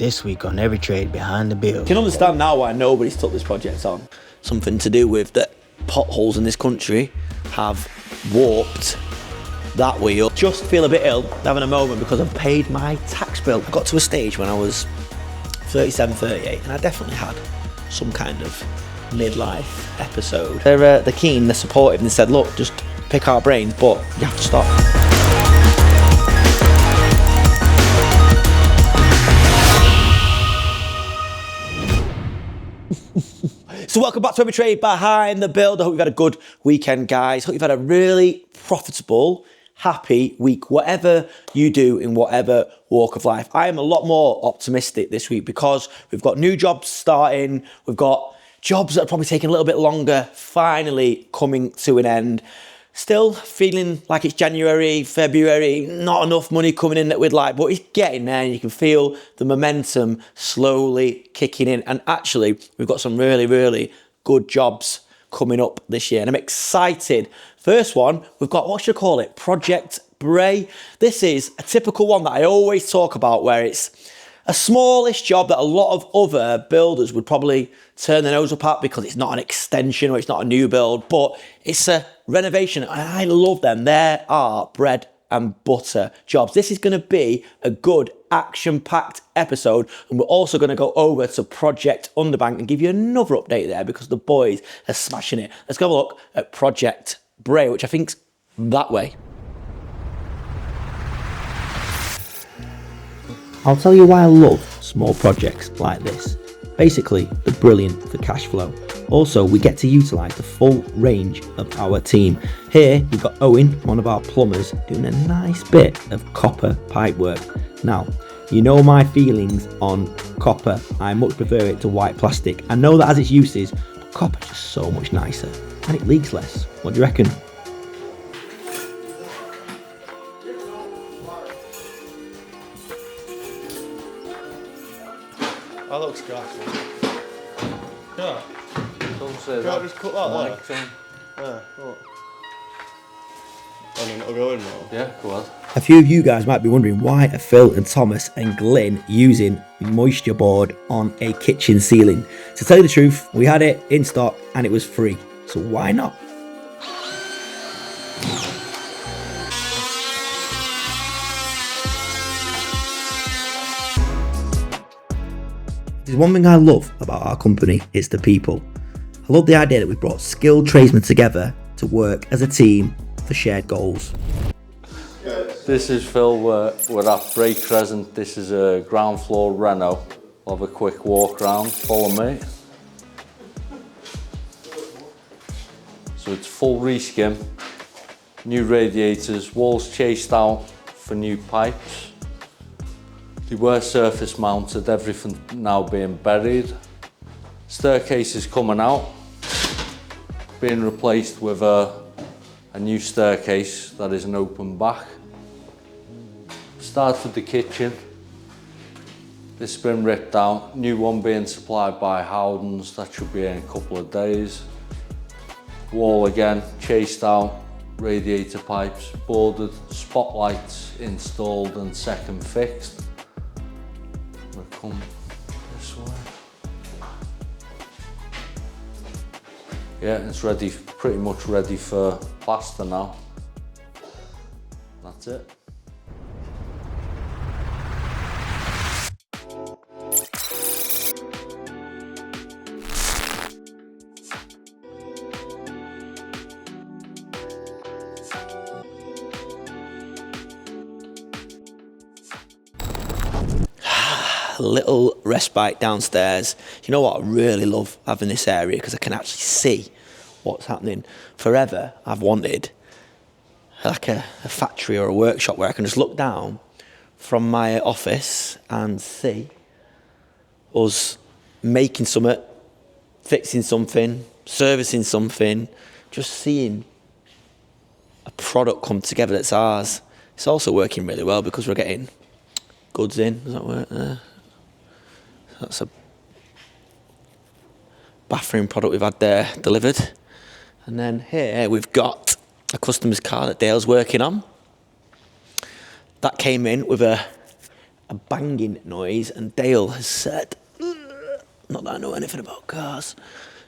This week on Every Trade Behind the Bill. You can understand now why nobody's took this project on. Something to do with that potholes in this country have warped that wheel. Just feel a bit ill, having a moment because I've paid my tax bill. I got to a stage when I was 37, 38, and I definitely had some kind of midlife episode. They're keen, they're supportive, and they said, look, just pick our brains, but you have to stop. So welcome back to Every Trade Behind the Build. I hope you've had a good weekend, guys. Hope you've had a really profitable, happy week, whatever you do in whatever walk of life. I am a lot more optimistic this week because we've got new jobs starting. We've got jobs that are probably taking a little bit longer, finally coming to an end. Still feeling like it's January, February, not enough money coming in that we'd like, but it's getting there and you can feel the momentum slowly kicking in. And actually, we've got some really, really good jobs coming up this year and I'm excited. First one, we've got, what should I call it? Project Bray. This is a typical one that I always talk about where it's a smallish job that a lot of other builders would probably turn their nose up at because it's not an extension or it's not a new build, but it's a renovation. And I love them. There are bread and butter jobs. This is going to be a good action-packed episode. And we're also going to go over to Project Underbank and give you another update there because the boys are smashing it. Let's go have a look at Project Bray, which I think's that way. I'll tell you why I love small projects like this. Basically, they're brilliant for cash flow. Also, we get to utilise the full range of our team. Here, you've got Owen, one of our plumbers, doing a nice bit of copper pipework. Now, you know my feelings on copper. I much prefer it to white plastic. I know that has its uses, but copper's just so much nicer. And it leaks less. What do you reckon? That looks gas. Yeah. Don't say Can't that. just cut that there. Yeah, look. And then it'll go in now. Yeah, go on. A few of you guys might be wondering why are Phil and Thomas and Glyn using moisture board on a kitchen ceiling. To tell you the truth, we had it in stock and it was free. So why not? There's one thing I love about our company, it's the people. I love the idea that we've brought skilled tradesmen together to work as a team for shared goals. This is Phil, we're at Bray Crescent. This is a ground floor reno. We'll have a quick walk around, follow me. So it's full reskim, new radiators, walls chased out for new pipes. They were surface mounted, everything now being buried. Staircase is coming out, being replaced with a new staircase that is an open back. Start with the kitchen. This has been ripped out, new one being supplied by Howden's, that should be in a couple of days. Wall again, chased out, radiator pipes, boarded, spotlights installed and second fixed. We'll come this way. Yeah, it's ready, pretty much ready for plaster now. That's it. A little respite downstairs. You know what, I really love having this area because I can actually see what's happening. Forever I've wanted like a factory or a workshop where I can just look down from my office and see us making something, fixing something, servicing something, just seeing a product come together that's ours. It's also working really well because we're getting goods in. Does that work there? That's a bathroom product we've had there delivered. And then here we've got a customer's car that Dale's working on. That came in with a a banging noise, and Dale has said, not that I know anything about cars,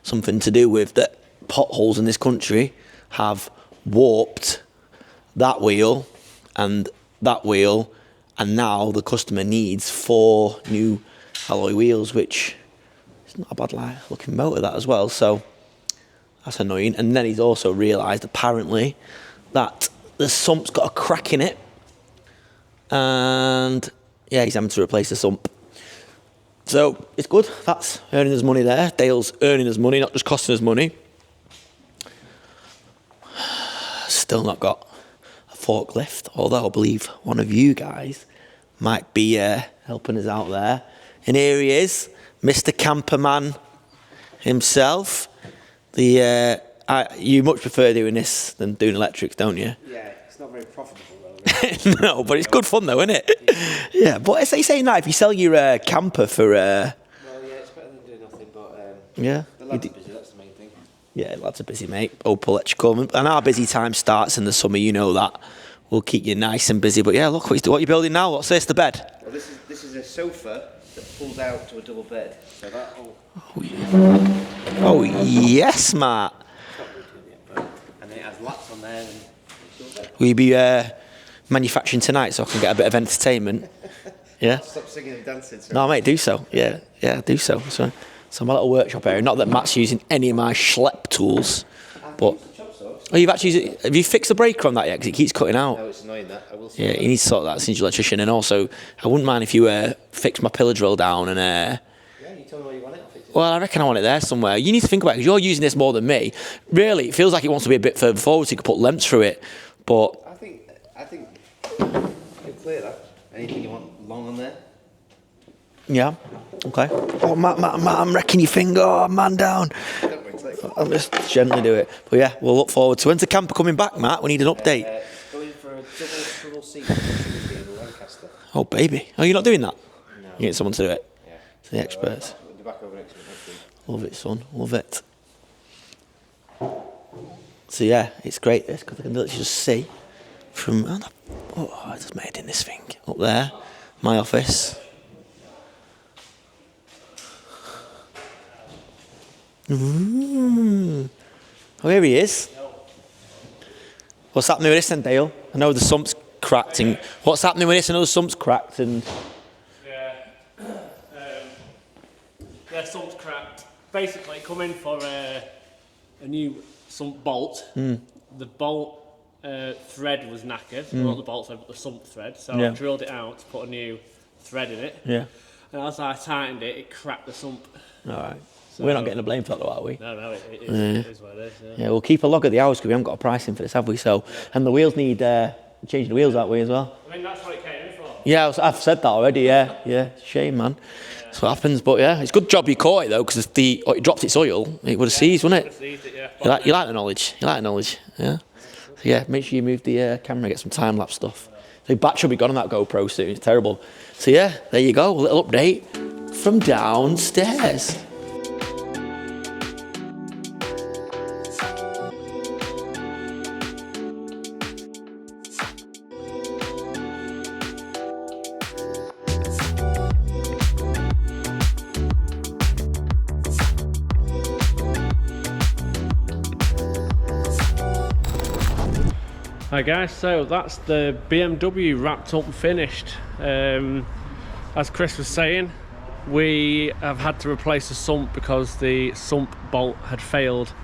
something to do with that potholes in this country have warped that wheel and that wheel, and now the customer needs 4 new alloy wheels, which is not a bad looking motor, that as well, so that's annoying. And then he's also realised apparently that the sump's got a crack in it, and yeah, he's having to replace the sump. So it's good, that's earning us money there. Dale's earning us money, not just costing us money. Still not got a forklift, although I believe one of you guys might be helping us out there. And here he is, Mr. Camperman himself. You much prefer doing this than doing electrics, don't you? Yeah, it's not very profitable though. No, but it's good fun though, isn't it? Yeah, but it's saying that if you sell your camper for... Well, yeah, it's better than doing nothing, but yeah, the lads are busy, that's the main thing. Yeah, lads are busy, mate. Opal Electrical. And our busy time starts in the summer, you know that. We'll keep you nice and busy. But yeah, look what you're building now. What's this, the bed? Well, this is a sofa that pulls out to a double bed. So that'll... Oh, yes, Matt. And then it has lats on there and double bed. Will you be manufacturing tonight so I can get a bit of entertainment? Yeah? Stop singing and dancing. So. No, mate, do so. Yeah, do so. So my little workshop area. Not that Matt's using any of my schlep tools, but... Oh, have you fixed the breaker on that yet? Because it keeps cutting out. No, it's annoying that. I will see. Yeah, you need to sort that since you're an electrician. And also, I wouldn't mind if you fix my pillar drill down and... Yeah, you tell me where you want it, I'll fix it. Well, I reckon I want it there somewhere. You need to think about it, because you're using this more than me. Really, it feels like it wants to be a bit further forward so you could put lengths through it. But... I think you clear that. Anything you want long on there? Yeah, okay. Oh, Matt, I'm wrecking your finger. Oh, man down. Don't worry, take it. I'll just gently do it. But yeah, we'll look forward to... When's the camper coming back, Matt? We need an update. Going for a double seat in Lancaster. Oh, baby. Oh, you're not doing that? No. You get someone to do it? Yeah. To the experts. We'll be back over next week. Love it, son. Love it. So yeah, it's great this, because I can literally just see from... Oh, I just made in this thing. Up there, my office. Oh, here he is. What's happening with this then, Dale? I know the sump's cracked. And what's happening with this? I know the sump's cracked and... Yeah. Their sump's cracked. Basically, come in for a new sump bolt. The bolt thread was knackered. Not the bolt thread, but the sump thread. So I drilled it out to put a new thread in it. Yeah. And as I tightened it, it cracked the sump. All right. So we're not getting the blame for that, though, are we? No, it is what it is. Yeah, we'll keep a log of the hours because we haven't got a pricing for this, have we? So, and the wheels need changing the wheels, aren't we, as well? I mean, that's what it came in for. Yeah, I've said that already. Yeah. Shame, man. That's what happens. But yeah, it's a good job you caught it though, because if it dropped its oil, it would have seized, wouldn't it? Seized it, yeah. You like the knowledge. Yeah. So yeah, make sure you move the camera, get some time lapse stuff. The battery will be gone on that GoPro soon. It's terrible. So yeah, there you go. A little update from downstairs. Hi guys, so that's the BMW wrapped up and finished. As Chris was saying, we have had to replace the sump because the sump bolt had failed.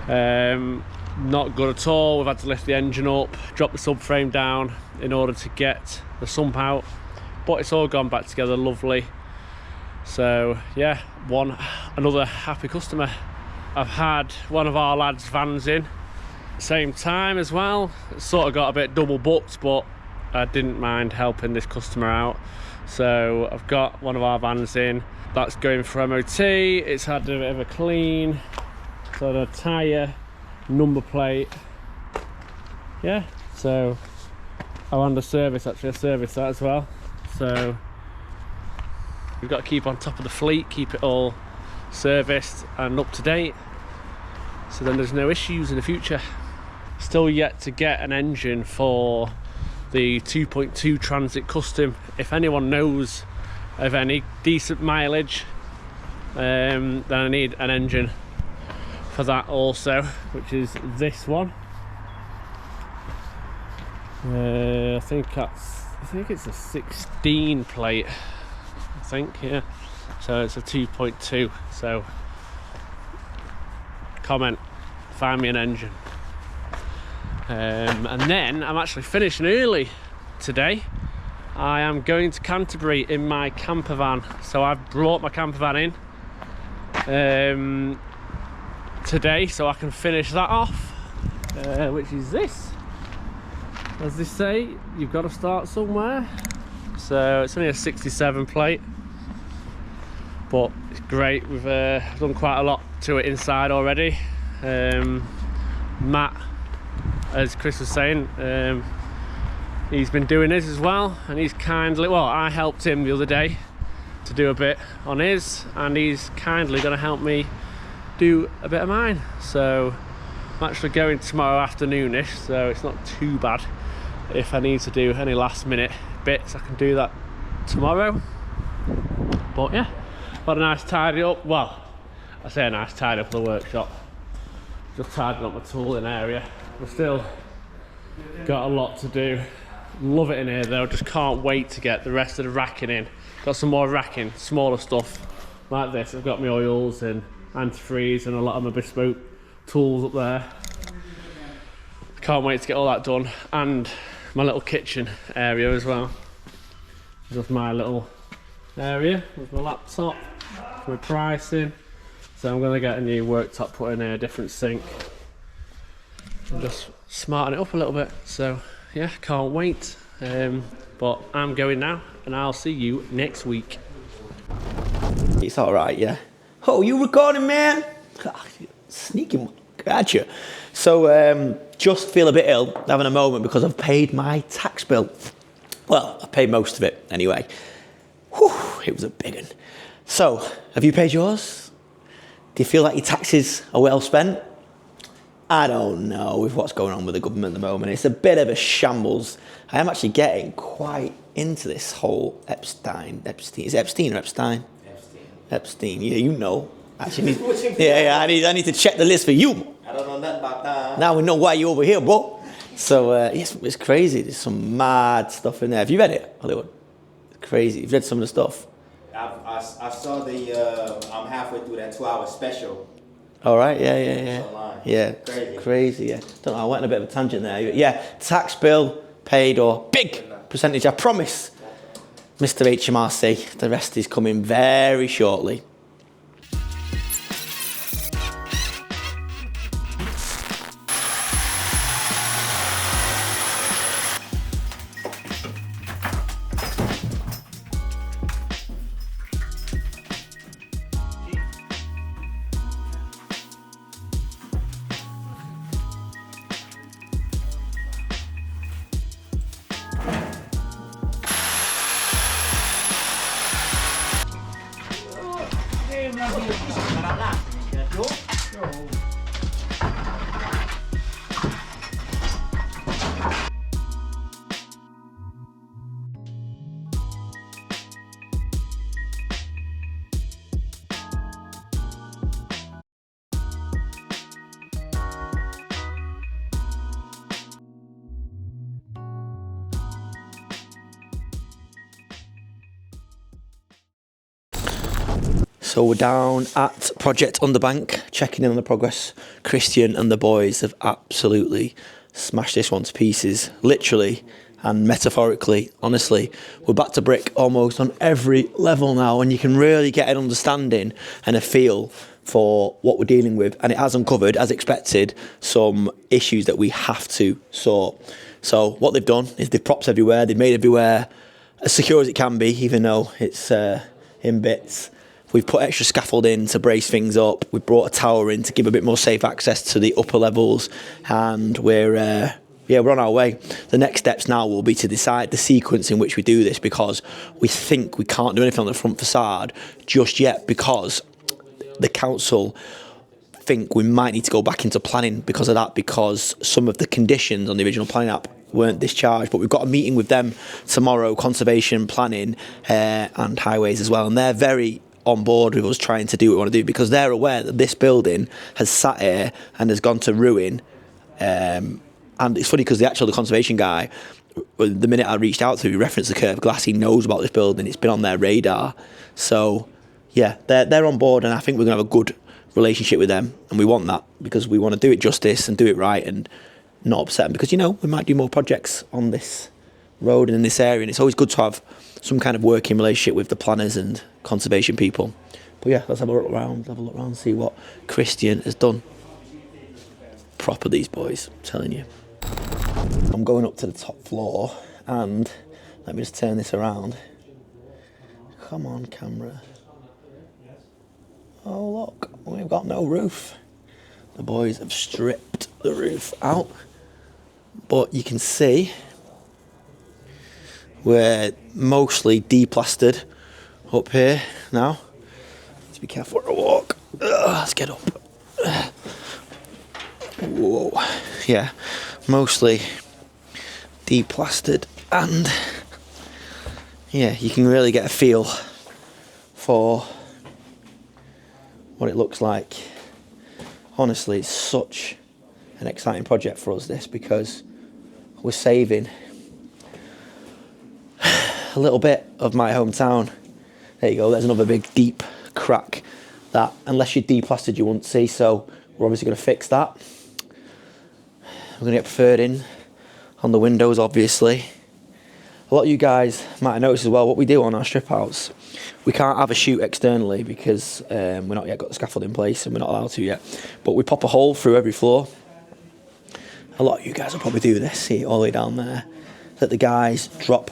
Not good at all. We've had to lift the engine up, drop the subframe down in order to get the sump out, but it's all gone back together lovely. So yeah, another happy customer. I've had one of our lads' vans in same time as well. It sort of got a bit double booked, but I didn't mind helping this customer out. So I've got one of our vans in. That's going for MOT. It's had a bit of a clean. So the tyre, number plate. Yeah, so I want a service, actually. I service that as well. So we've got to keep on top of the fleet, keep it all serviced and up to date, so then there's no issues in the future. Still yet to get an engine for the 2.2 Transit Custom. If anyone knows of any decent mileage, then I need an engine for that also, which is this one. I think it's a 16 plate, I think, yeah. So it's a 2.2. So comment, find me an engine. And then I'm actually finishing early today. I am going to Canterbury in my camper van. So I've brought my camper van in today, so I can finish that off, which is this. As they say, you've got to start somewhere. So it's only a 67 plate, but it's great. We've done quite a lot to it inside already. Matt, as Chris was saying, he's been doing his as well, and he's kindly, well, I helped him the other day to do a bit on his, and he's kindly going to help me do a bit of mine. So I'm actually going tomorrow afternoonish, so it's not too bad. If I need to do any last minute bits, I can do that tomorrow. But yeah, got a nice tidy up. Well, I say a nice tidy up of the workshop. Just tidying up my tooling area. We've still got a lot to do. Love it in here though, just can't wait to get the rest of the racking in. Got some more racking, smaller stuff like this. I've got my oils and antifreeze and a lot of my bespoke tools up there. Can't wait to get all that done, and my little kitchen area as well. Just my little area with my laptop, my pricing. So I'm gonna get a new worktop put in here, a different sink, and just smarten it up a little bit. So yeah, can't wait. But I'm going now, and I'll see you next week. It's all right, yeah. Oh, you recording, man? Sneaky one. Gotcha. So, just feel a bit ill, having a moment, because I've paid my tax bill. Well, I paid most of it anyway. Whew, it was a big one. So, have you paid yours? Do you feel like your taxes are well spent? I don't know with what's going on with the government at the moment. It's a bit of a shambles. I am actually getting quite into this whole Epstein. Is it Epstein or Epstein? Epstein. Yeah, you know. Actually, yeah. I need to check the list for you. I don't know nothing about that. Now we know why you're over here, bro. So yes, it's crazy. There's some mad stuff in there. Have you read it, Hollywood? It's crazy. You've read some of the stuff. I saw the. I'm halfway through that 2-hour special. All right. Yeah. Online. Yeah. Crazy. Yeah. Don't know. I went on a bit of a tangent there. Yeah. Tax bill paid, or big percentage. I promise, Mr. HMRC. The rest is coming very shortly. So we're down at Project Underbank, checking in on the progress. Christian and the boys have absolutely smashed this one to pieces, literally and metaphorically. Honestly, we're back to brick almost on every level now, and you can really get an understanding and a feel for what we're dealing with. And it has uncovered, as expected, some issues that we have to sort. So what they've done is they've props everywhere, they've made everywhere as secure as it can be, even though it's in bits. We've put extra scaffold in to brace things up. We've brought a tower in to give a bit more safe access to the upper levels, and we're on our way. The next steps now will be to decide the sequence in which we do this, because we think we can't do anything on the front facade just yet, because the council think we might need to go back into planning because of that, because some of the conditions on the original planning app weren't discharged. But we've got a meeting with them tomorrow, conservation, planning, and highways as well, and they're very on board with us trying to do what we want to do, because they're aware that this building has sat here and has gone to ruin. And it's funny because the conservation guy, the minute I reached out to him, he referenced the curved glass. He knows about this building. It's been on their radar. So yeah, they're on board, and I think we're gonna have a good relationship with them, and we want that because we want to do it justice and do it right and not upset them, because you know we might do more projects on this road and in this area, and it's always good to have some kind of working relationship with the planners and conservation people. But yeah, let's have a look around, see what Christian has done. Proper, these boys, I'm telling you. I'm going up to the top floor, and let me just turn this around. Come on, camera. Oh look, we've got no roof. The boys have stripped the roof out, but you can see we're mostly deplastered up here now. Need to be careful where I walk. Let's get up. Whoa. Yeah, mostly deplastered, and yeah, you can really get a feel for what it looks like. Honestly, it's such an exciting project for us, this, because we're saving a little bit of my hometown. There you go, there's another big deep crack that unless you deplastered you wouldn't see, so we're obviously going to fix that. We're going to get Preferred in on the windows, obviously. A lot of you guys might have noticed as well, what we do on our strip outs, we can't have a chute externally because we're not yet got the scaffold in place and we're not allowed to yet, but we pop a hole through every floor. A lot of you guys will probably do this, see it all the way down there, that the guys drop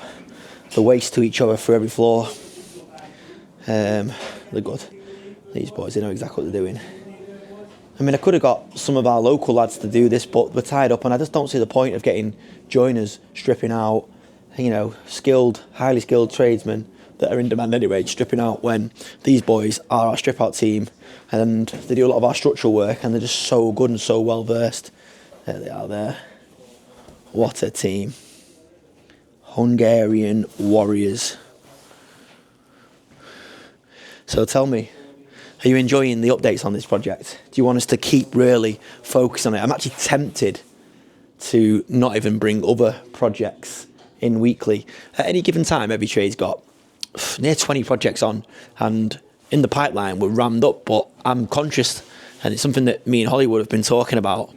the waste to each other through every floor. They're good. These boys, they know exactly what they're doing. I mean, I could have got some of our local lads to do this, but we're tied up, and I just don't see the point of getting joiners stripping out, you know, skilled, highly skilled tradesmen that are in demand anyway, stripping out when these boys are our strip out team, and they do a lot of our structural work, and they're just so good and so well versed. There they are there. What a team. Hungarian warriors. So tell me, are you enjoying the updates on this project? Do you want us to keep really focused on it? I'm actually tempted to not even bring other projects in weekly. At any given time, every trade's got near 20 projects on, and in the pipeline we're rammed up, but I'm conscious, and it's something that me and Hollywood have been talking about,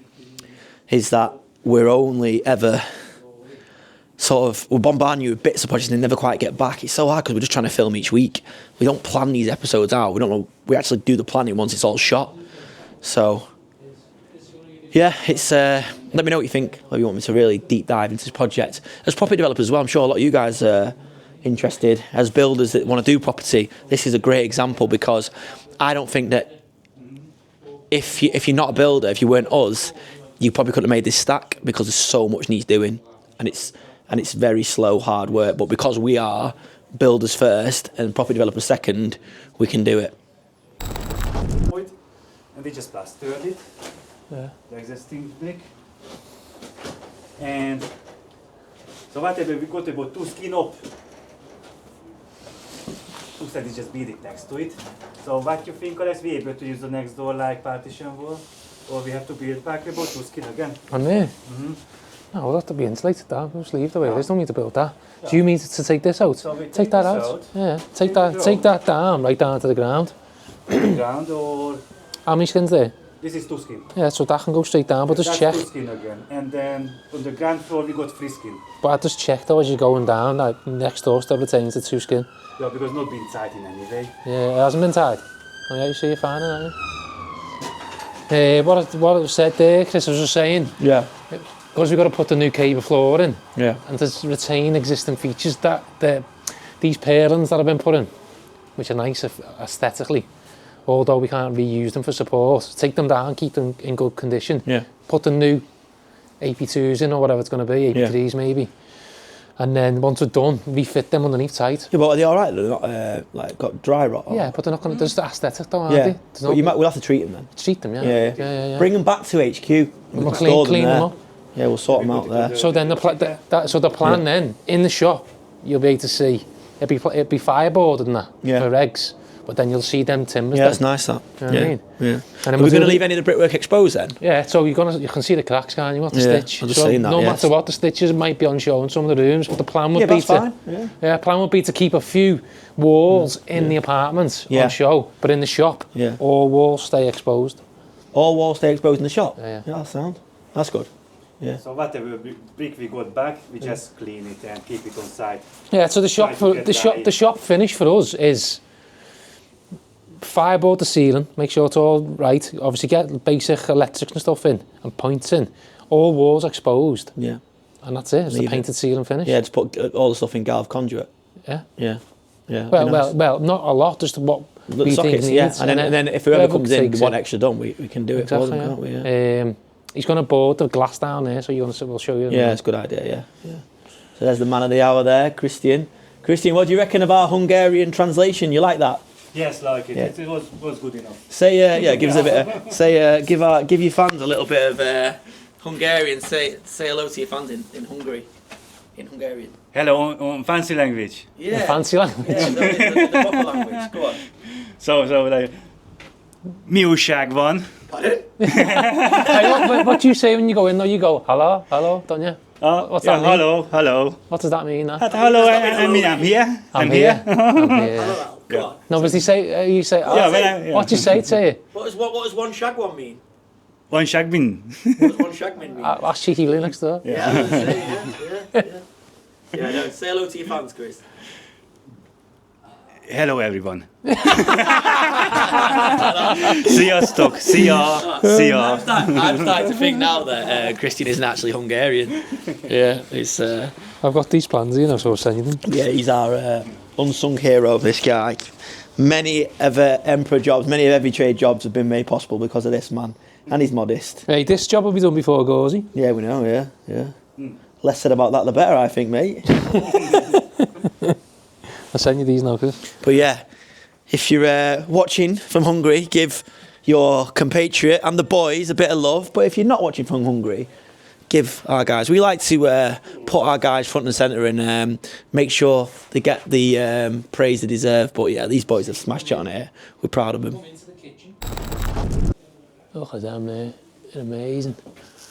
is that we're only ever we're bombarding you with bits of projects and they never quite get back. It's so hard because we're just trying to film each week. We don't plan these episodes out. We don't know. We actually do the planning once it's all shot. So yeah, it's let me know what you think. Whether you want me to really deep dive into this project. As property developers as well, I'm sure a lot of you guys are interested. As builders that want to do property, this is a great example, because I don't think that if you're not a builder, if you weren't us, you probably couldn't have made this stack, because there's so much needs doing, and it's very slow, hard work. But because we are builders first and property developers second, we can do it. And we just plastered it, the existing brick. And so whatever we got about 2 skin up, 2 side is just beaded next to it. So what you think, are we able to use the next door like partition wall? Or we have to build back about 2 skin again? On there? No, we'll have to be insulated that. We'll just leave the way it is. Don't need to build that. Do you mean to take this out? So we take that this out. Yeah, take that down, right down to the ground. Ground, or How many skins there? this is 2 skin. Yeah, so that can go straight down, but just That's check. 2 skin again. And then on the ground floor we got 3 skin. But I just check though as you're going down, like next door still retains the 2 skin. Yeah, because not been tight in any way. Yeah, it hasn't been tied. Oh yeah, you see you're fine, haven't you? What I said there, Chris, I was just saying, Yeah. because we've got to put the new cable floor in, Yeah. and to retain existing features that these palings that have been put in, which are nice aesthetically, although we can't reuse them for support, take them down, keep them in good condition, Yeah. put the new AP2s in, or whatever it's going to be, AP3s maybe, and then once we're done, refit them underneath tight. Yeah, but are they all right? They're not like got dry rot. Or? Yeah, but they're not going to. They're just aesthetic though, aren't Yeah. they? But we'll have to treat them then. Treat them, yeah. Yeah. Bring them back to HQ. We'll clean them up. Yeah, we'll sort them out there. So then the plan then in the shop, you'll be able to see it'd be fireboard and that for eggs, but then you'll see them timbers. Yeah, that's nice that. You know what I mean? Yeah. And then Are we going to leave any of the brickwork exposed then? Yeah, so you can see the cracks, can't you? What the stitch? I've just So seen that, no yes. matter what, the stitches might be on show in some of the rooms, but the plan would be plan would be to keep a few walls in the apartments on show, but in the shop, all walls stay exposed. All walls stay exposed in the shop. Yeah. That sound. That's good. Yeah. So whatever brick we got back, we just clean it and keep it on site. Yeah, so the shop finish for us is fireboard the ceiling, make sure it's all right. Obviously get basic electrics and stuff in and points in. All walls exposed. Yeah. And that's it. It's the painted ceiling finish. Yeah, just put all the stuff in galv conduit. Yeah. Yeah. Yeah. Well, not a lot, just what we think needs. And then if whoever comes in want extra done, we can do it for them, can't we? Yeah. He's going to board the glass down there, so we'll show you. Yeah, it's a good idea, yeah. So there's the man of the hour there, Christian. Christian, what do you reckon of our Hungarian translation? You like that? Yes, like it. It was good enough. Say, give us a bit of, say, give your fans a little bit of Hungarian. Say hello to your fans in Hungary, in Hungarian. Hello, on fancy language. Yeah. Fancy language. Yeah, the proper language. Go on. So like, mi újság van? Pardon? Hey, what do you say when you go in though? You go, hello, don't you? What's that mean? Hello. What does that mean? Hello, I mean, I'm here. I'm here. Go on. No, but you say, what do you say to it? What does one shag one mean? One shag bin. What does one shagman mean? That's cheeky Lee next door. Yeah, no, say hello to your fans, Chris. Hello, everyone. See ya, stock. See ya. I'm starting to think now that Christian isn't actually Hungarian. Yeah, it's. I've got these plans, so I'll send you them. Yeah, he's our unsung hero, this guy. Many of Emperor jobs, many of every trade jobs have been made possible because of this man. And he's modest. Hey, this job will be done before Gory. Yeah, we know, yeah. Less said about that, the better, I think, mate. I'll send you these now, Chris. But yeah, if you're watching from Hungary, give your compatriot and the boys a bit of love. But if you're not watching from Hungary, give our guys. We like to put our guys front and centre and make sure they get the praise they deserve. But yeah, these boys have smashed it on here. We're proud of them. Look at them there. They're amazing.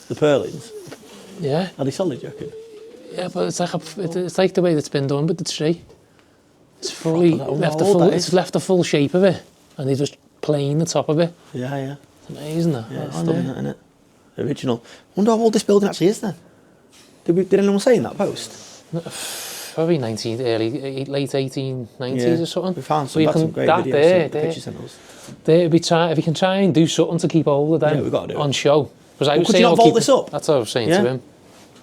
The purlins? Yeah. Are they solid, you reckon? Yeah, but it's like the way that's been done with the tree. It's fully it's left the full shape of it, and they just plane the top of it. Yeah. It's amazing, that. Yeah, it's stunning, isn't it? Original. Wonder how old this building actually is then. Did anyone say in that post? Probably late 1890s or something. We found some great videos. Picture sent us. If you can try and do something to keep hold of them we've got to do on show. Because I was could saying, you not vault this up? That's what I was saying to him.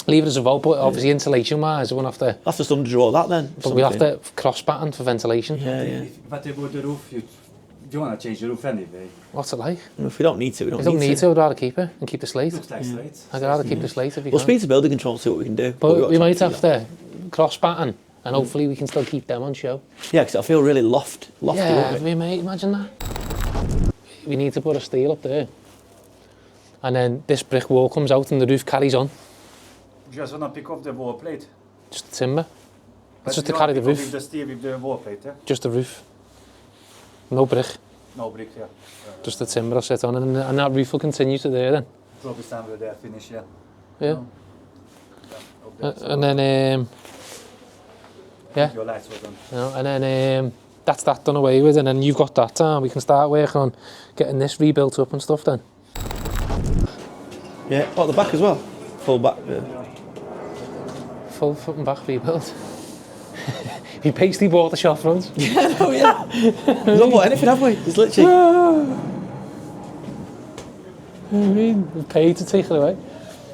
Leave it as a vault, but obviously insulation wise, we'll have to. That's just underdraw that then. But we'll have to cross pattern for ventilation. Yeah. But about the roof, do you want to change the roof anyway? What's it like? If we don't need to, we don't need to. I'd rather keep it and keep the slate. Looks like slate. I'd rather keep the slate if you We'll can. speak to building control and see what we can do. But we might have to cross pattern, and hopefully we can still keep them on show. Yeah, because I feel really lofty. Yeah, we might imagine that. We need to put a steel up there, and then this brick wall comes out and the roof carries on. You just want to pick off the wall plate? Just the timber. It's just to carry the roof. With the steel with the wall plate, yeah? Just the roof. No brick. No brick, yeah. Just the timber will sit on, and that roof will continue to there then. Probably somewhere there, finish, yeah. Yeah. And then, Your lights were done. and then that's that done away with, and then you've got that time. We can start working on getting this rebuilt up and stuff then. Yeah, at the back as well. Full back. Full front and back rebuilt. We basically bought the shop front. We've not bought anything, have we? It's literally. I mean, we paid to take it away.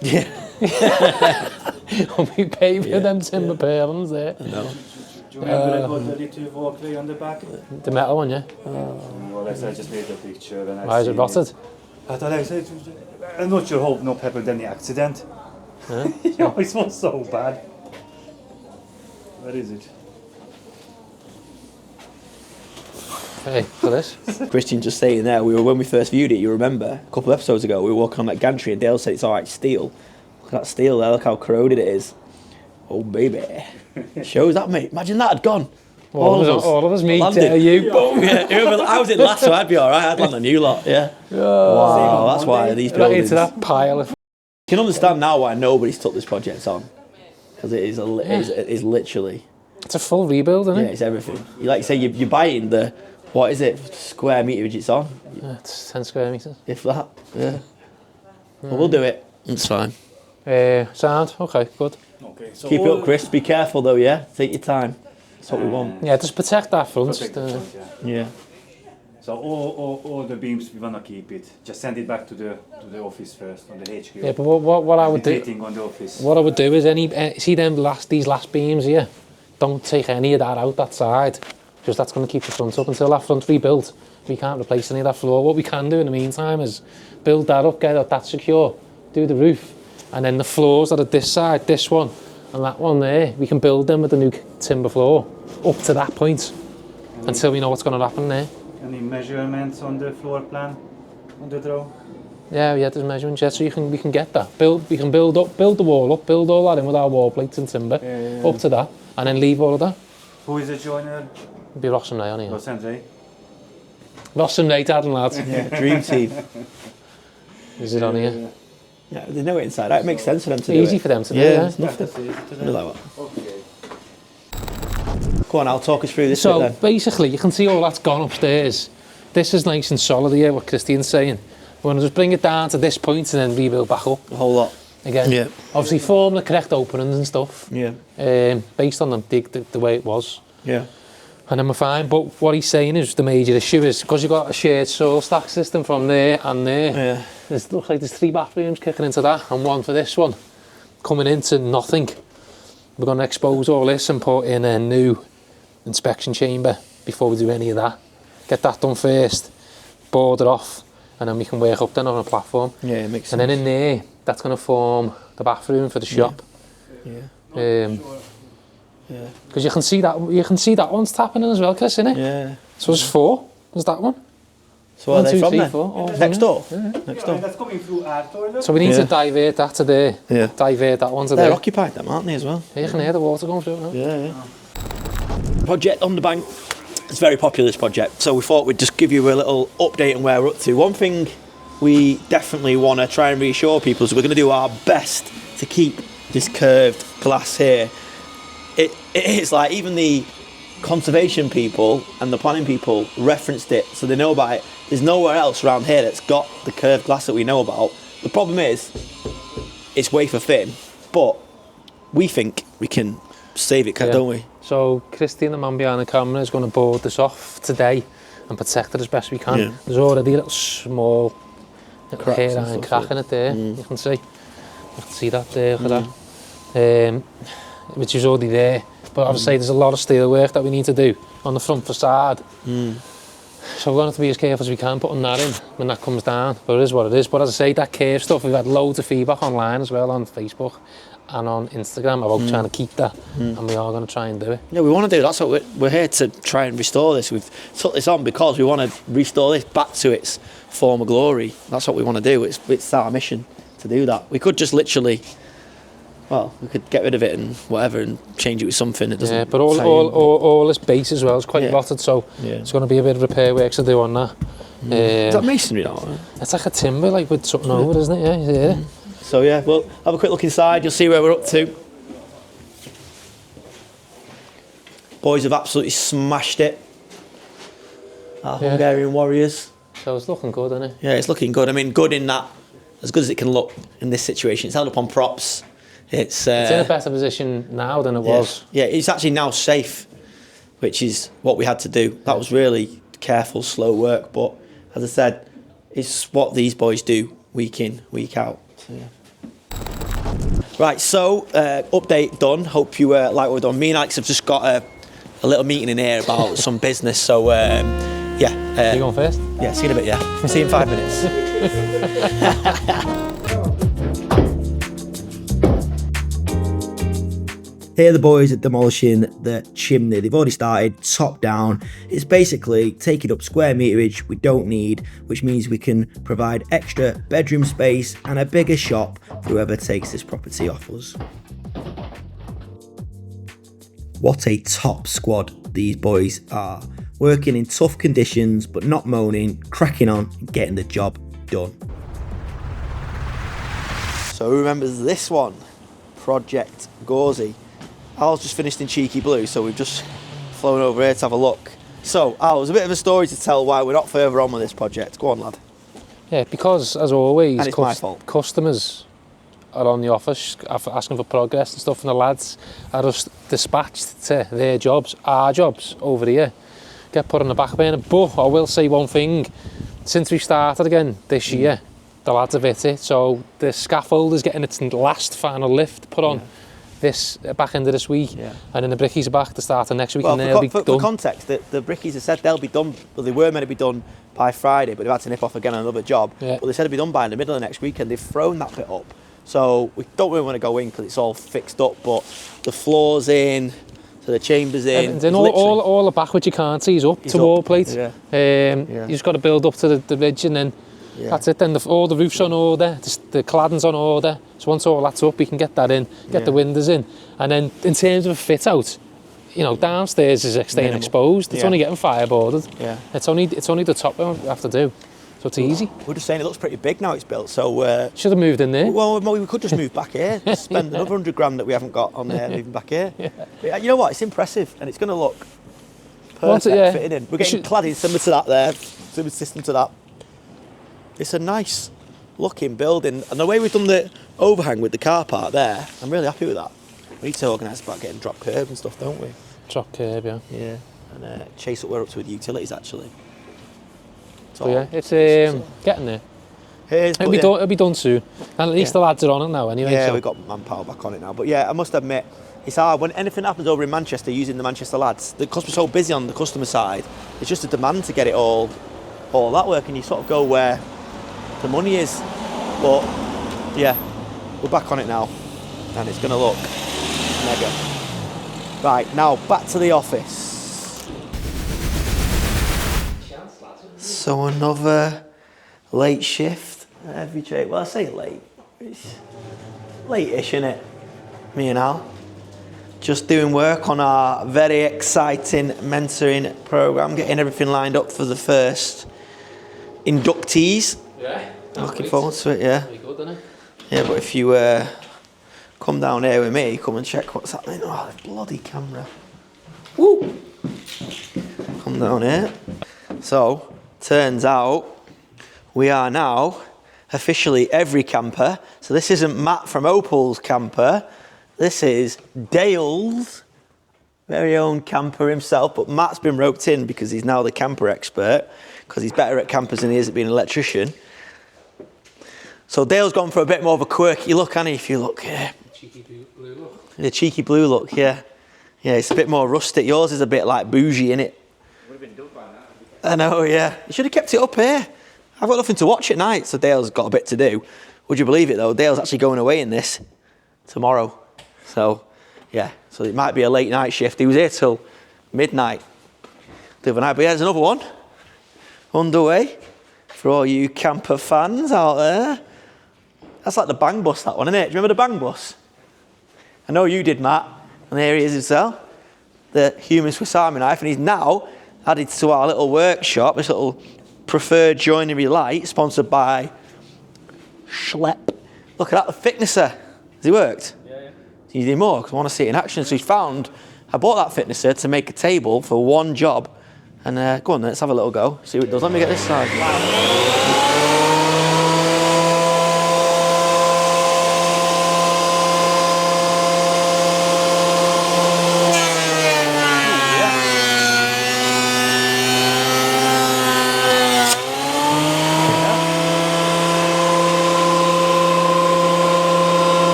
Yeah. And we paid for them timber purlins there. I know. Do you remember about the little walkway on the back? The metal one, yeah. Well, I just made a picture. Why is it rotted? I thought I'm not sure how no happened any accident. Huh? It was so bad. Where is it? Hey, for this. Christian just saying there, when we first viewed it, you remember, a couple of episodes ago, we were walking on that gantry and Dale said it's alright steel. Look at that steel there, look how corroded it is. Oh baby. Shows that, mate. Imagine that had gone. All of us, me, landed. you. Boom. Yeah, I was in last, so I'd be alright. I'd land a new lot, yeah. Wow, that's why these Right buildings... into that pile of... You can understand now why nobody's took this project on. Because it is literally... It's a full rebuild, isn't it? Yeah, it's everything. Like you say, you're buying the... What is it? Square meterage it's on. Yeah, it's 10 square metres. If that, yeah. Well, we'll do it. It's fine. Sound? Okay, good. Okay, so Keep it up, Chris. Be careful though, yeah? Take your time. That's what we want. Yeah, just protect that front. Protect the front, yeah. Yeah. So all the beams we wanna keep it. Just send it back to the office first on the HQ. Yeah, but what I would do... Fitting on the office. What I would do is see these last beams here. Don't take any of that out that side, because that's going to keep the front up until that front's rebuilt. We can't replace any of that floor. What we can do in the meantime is build that up, get that secure, do the roof, and then the floors that are this side, this one, and that one there, we can build them with the new timber floor up to that point until we know what's going to happen there. Any measurements on the floor plan, on the drawing? Yeah, there's measurements, yeah, so we can get that. We can build the wall up, build all that in with our wall plates and timber, up to that, and then leave all of that. Who is the joiner? It'll be Ross and Ray on here. Ross and Ray. Ross and Ray, dad and lads. Yeah, dream team. Is it on here? Yeah, they know it inside out. It makes sense for them to do it. Easy for them to do, Yeah, yeah. it's nothing. Yeah, Like that. okay. Go on, I'll talk us through this So bit then. basically, you can see all that's gone upstairs. This is nice and solid here, what Christian's saying. We're going to just bring it down to this point and then rebuild back up A whole lot. again. Yeah. Obviously form the correct openings and stuff, Yeah. based on the way it was. Yeah. And then we're fine, but what he's saying is the major issue is, because you've got a shared soil stack system from there and there, Yeah. looks like there's 3 bathrooms kicking into that and 1 for this one, coming into nothing. We're going to expose all this and put in a new inspection chamber before we do any of that. Get that done first, board it off, and then we can work up then on a platform. Yeah, it makes sense. And then in there, that's going to form the bathroom for the shop. Yeah. Because you can see that one's tapping in as well, Chris, innit? Yeah. So there's 4. There's that one. So are 1, they 2, from 3, there? 4. all from Next there. door? Yeah. Next And door? that's coming through our toilet? So we need Yeah. to divert that to there. Yeah. Divert that one to They're there. occupied them, aren't they, as well? Yeah, you can hear the water going through now. Yeah, yeah. Project Underbank. It's a very popular, this project. So we thought we'd just give you a little update on where we're up to. One thing we definitely want to try and reassure people is we're going to do our best to keep this curved glass here. It is like even the conservation people and the planning people referenced it, so they know about it. There's nowhere else around here that's got the curved glass that we know about. The problem is it's wafer thin, but we think we can save it, Yeah. don't we? So Christian, the man behind the camera, is going to board this off today and protect it as best we can. Yeah. There's already a little small Cracks and hairline stuff, crack in it there. You can see that there, look at that. Which is already there. But obviously there's a lot of steel work that we need to do on the front facade. So we're going to have to be as careful as we can putting that in when that comes down. But it is what it is. But as I say, that curve stuff, we've had loads of feedback online as well on Facebook and on Instagram about trying to keep that, and we are going to try and do it. Yeah, we want to do. That's what we're here to try and restore this. We've took this on because we want to restore this back to its former glory. That's what we want to do. It's our mission to do that. We could just literally, well, we could get rid of it and whatever and change it with something that doesn't. Yeah, but all this base as well is quite Yeah. rotted, so Yeah. it's going to be a bit of repair work to do on that. Is that masonry now? It's like a timber, like with something over, isn't it? Yeah, yeah. So yeah, we'll have a quick look inside. You'll see where we're up to. Boys have absolutely smashed it. Our Yeah. Hungarian warriors. So it's looking good, isn't it? Yeah, it's looking good. I mean, good in that, as good as it can look in this situation. It's held up on props. It's It's in a better position now than it was. Yeah, it's actually now safe, which is what we had to do. That was really careful, slow work. But as I said, it's what these boys do week in, week out. So, yeah. Right, so update done. Hope you like what we've done. Me and Alex have just got a little meeting in here about some business. So yeah. You going first? Yeah, see you in a bit, yeah. See you in 5 minutes. Here the boys are demolishing the chimney. They've already started top down. It's basically taking up square meterage we don't need, which means we can provide extra bedroom space and a bigger shop for whoever takes this property off us. What a top squad these boys are. Working in tough conditions, but not moaning, cracking on and getting the job done. So who remembers this one? Project Gory. Al's just finished in cheeky blue, so we've just flown over here to have a look. So, Al, there's a bit of a story to tell why we're not further on with this project. Go on, lad. Yeah, because, as always, And it's my fault. Customers are on the office asking for progress and stuff, and the lads are just dispatched to their jobs, our jobs, over here. Get put on the back burner. But I will say one thing, since we started again this year, the lads have hit it, so the scaffold is getting its last final lift put on. This back end of this week, and then the brickies are back to start of next week, and they'll be done. For context, the brickies have said they'll be done, well, they were meant to be done by Friday, but they've had to nip off again on another job. But they said it'll be done by the middle of next week, and they've thrown that bit up. So we don't really want to go in because it's all fixed up, but the floor's in, so the chamber's in. And then all the back which you can't see is up to wall plate. You just got to build up to the ridge, and then that's it. Then all the roof's on order, the cladding's on order. So once all that's up, we can get that in, get the windows in. And then in terms of a fit out, you know, downstairs is staying exposed. It's only getting fireboarded. It's only the top one we have to do. So it's easy. We're just saying it looks pretty big now it's built, so... should have moved in there. Well, we could just move back here. Just spend another 100 grand that we haven't got on there, moving back here. But you know what? It's impressive, and it's going to look perfect fitting in. We're getting cladding similar to that there, similar system to that. It's a nice looking building, and the way we've done the overhang with the car park there, I'm really happy with that. We need to organise about getting drop curb and stuff, don't we? Drop curb, yeah. And chase up where up to with utilities actually. So yeah, it's getting there. It'll be done soon, and at least the lads are on it now anyway. Yeah, we've got manpower back on it now. But yeah, I must admit, it's hard when anything happens over in Manchester using the Manchester lads. Because we're so busy on the customer side, it's just a demand to get it all that work, and you sort of go where the money is. But yeah, we're back on it now, and it's going to look mega. Right, now back to the office. So another late shift. Every trade. Well, I say late. It's late-ish, isn't it? Me and Al. Just doing work on our very exciting mentoring program, getting everything lined up for the first inductees. Yeah. Looking forward to it, yeah. Very good, isn't it? Yeah, but if you come down here with me, come and check what's happening. Oh, the bloody camera. Woo! Come down here. So, turns out we are now officially every camper. So this isn't Matt from Opal's camper. This is Dale's very own camper himself. But Matt's been roped in because he's now the camper expert, because he's better at campers than he is at being an electrician. So Dale's gone for a bit more of a quirky look, hasn't he? If you look here. Cheeky blue look. The cheeky blue look, yeah. Yeah, it's a bit more rustic. Yours is a bit like bougie, innit? Would have been done by now. I know, yeah. You should have kept it up here. I've got nothing to watch at night, so Dale's got a bit to do. Would you believe it, though? Dale's actually going away in this tomorrow. So, yeah. So it might be a late night shift. He was here till midnight the other night. But yeah, there's another one underway for all you camper fans out there. That's like the bang bus, that one, isn't it? Do you remember the bang bus? I know you did, Matt. And there he is himself, the human Swiss Army knife. And he's now added to our little workshop, this little Preferred Joinery light, sponsored by Schlepp. Look at that, the thicknesser. Has it worked? Yeah. You need more, because I want to see it in action. So he's found, I bought that thicknesser to make a table for one job. And go on then, let's have a little go, see what it does. Let me get this side.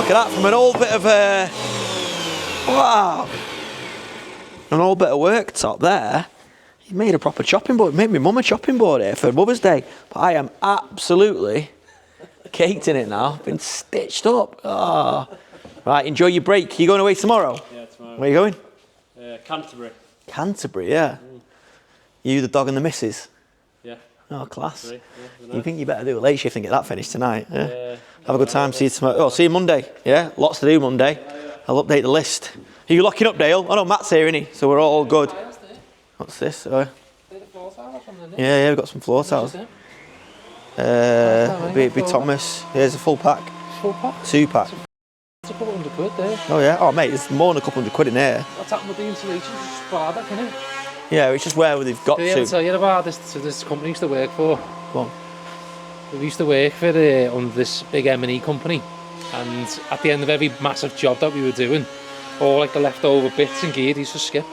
Look at that, from an old bit of wow, an old bit of worktop there. He made a proper chopping board, made my mum a chopping board here for Mother's Day. But I am absolutely caked in it now, been stitched up. Oh. Right, enjoy your break. You going away tomorrow? Yeah, tomorrow. Where are you going? Canterbury. Canterbury, yeah. You, the dog and the missus? Yeah. Oh, class. Yeah, You think you better do a late shift and get that finished tonight? Yeah. Have a good time. See you tomorrow. Oh, see you Monday. Yeah, lots to do Monday. I'll update the list. Are you locking up, Dale? Oh no, Matt's here, isn't he? So we're all good. What's this? Yeah, we've got some floor tiles. Be Thomas. Here's a full pack. Full pack? 2-pack. It's a couple £100 there. Oh yeah. Oh mate, there's more than a couple £100 in here. What's happened with the insulation? It's just bad, isn't it? Yeah, it's just where they've got Did I ever tell you about this company I used to work for? Go on. We used to work for on this big M&E company, and at the end of every massive job that we were doing, all like the leftover bits and gear, these just skip.